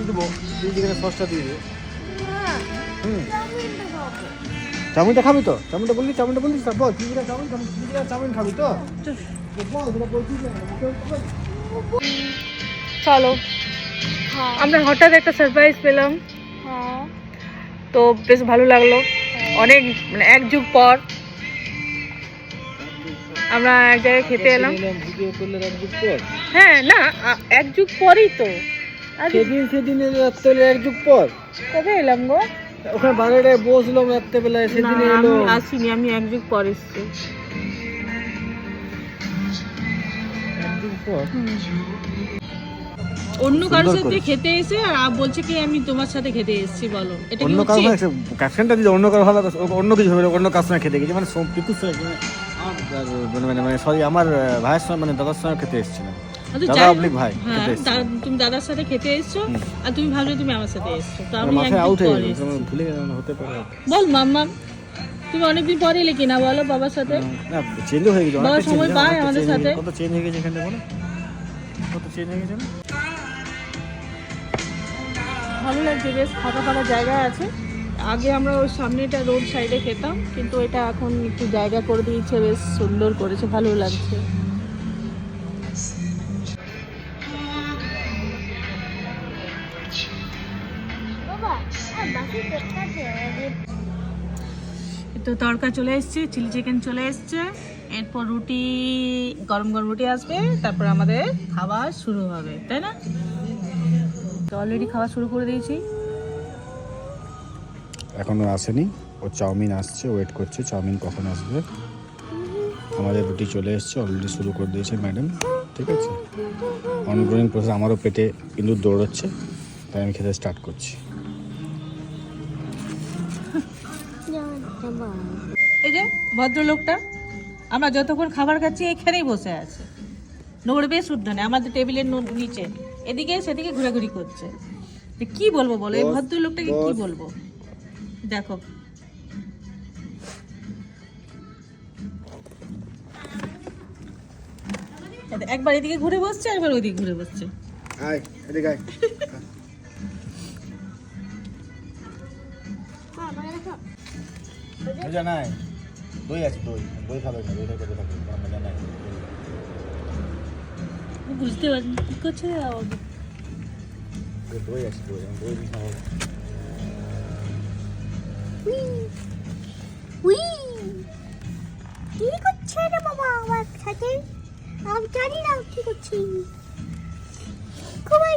দিয়ে দেবো, চিলি চিকেনের সসটা দিয়ে দেবো। চাউমিনটা খাবি তো? চাউমিনটা বললি বল, চিলি চিকেন চাউমিন খাবি তো? চলো, আমরা হঠাৎ একটা সারপ্রাইজ পেলাম, তো বেশ ভালো লাগলো। অনেক মানে এক যুগ পর আমরা এক জায়গায় খেতে এলাম। হ্যাঁ না, এক যুগ পরই তো। সেদিন রাত্রে এক যুগ পর কবে এলাম গো? ওখানে বাড়িতে বসলাম রাত্রেবেলায়, সেদিন এলো। আমি আসিনি, আমি এক যুগ পর এসেছি। এক যুগ পর অন্য কারোর সাথে খেতে এসে আর বলছে কি আমি তোমার সাথে খেতে এসেছি, বলো এটা কি অন্য কারো ক্যাপশনটা দিলে অন্য কারো ভালো, অন্য কিছু হবে, অন্য কার সঙ্গে খেতে গেছি, মানে পিকুর সঙ্গে মানে সরি আমার ভাইয়ের সঙ্গে মানে দাদার সঙ্গে খেতে এসেছিলাম। দাদা অবলিক ভাই খেতে এসেছিলাম। তুমি দাদার সাথে খেতে এসছো আর তুমি ভাবলে তুমি আমার সাথে এসছো, তো আমি মাথায় এক আউট যুগ হয়ে পর গেল, এসেছি। ভুলে গেলাম, হতে পারে। বল মাম্মা, তুমি অনেকদিন পরে এলে কিনা বলো বাবার সাথে? না চেঞ্জ হয়ে গেছে, বাবা সময় পায় আমাদের সাথে। কত চেঞ্জ হয়ে গেছে এখানে, বলো কত চেঞ্জ হয়ে গেছে। ভালো লাগছে, বেশ ফাঁকা ফাঁকা জায়গা আছে। আগে আমরা ওই সামনেটা রোড সাইডে খেতাম, কিন্তু এটা এখন একটু জায়গা করে দিয়েছে, বেশ সুন্দর করেছে, ভালো লাগছে। তো তড়কা চলে এসছে, চিলি চিকেন চলে এসছে, এরপর রুটি, গরম গরম রুটি আসবে, তারপর আমাদের খাওয়া শুরু হবে, তাই না? তো অলরেডি খাওয়া শুরু করে দিয়েছি। এখনো আসেনি, ও চাউমিন আসছে, ওয়েট করছে চাউমিন কখন আসবে। আমাদের রুটি চলে এসছে, অলরেডি শুরু করে দিয়েছে ম্যাডাম, ঠিক আছে। অনগোয়িং প্রসেস, আমারও পেটে কিন্তু দৌড়চ্ছে, তাই আমি খেতে স্টার্ট করছি। এই যে ভদ্রলোকটা, আমরা যতক্ষণ খাবার খাচ্ছি এখানেই বসে আছে, নড়বে শুদ্ধ নেই, আমাদের টেবিলের নিচে এদিকে সেদিকে ঘোরাঘুরি করছে। কি বলবো বলো, এই ভদ্রলোকটাকে কি বলবো? দেখো একবার এদিকে ঘুরে বসছে, একবার ওইদিকে ঘুরে বসছে। আয় এদিকে আয়। মজা নাই, দই আছে, দই খাবে না, দই খাবে না, মজা নাই। বুঝতে পারছি কি করছে, দই আছে, দই খাবো। কি করছে রে বাবা আমার সাথে? আমি জানি না কি করছি। খুবই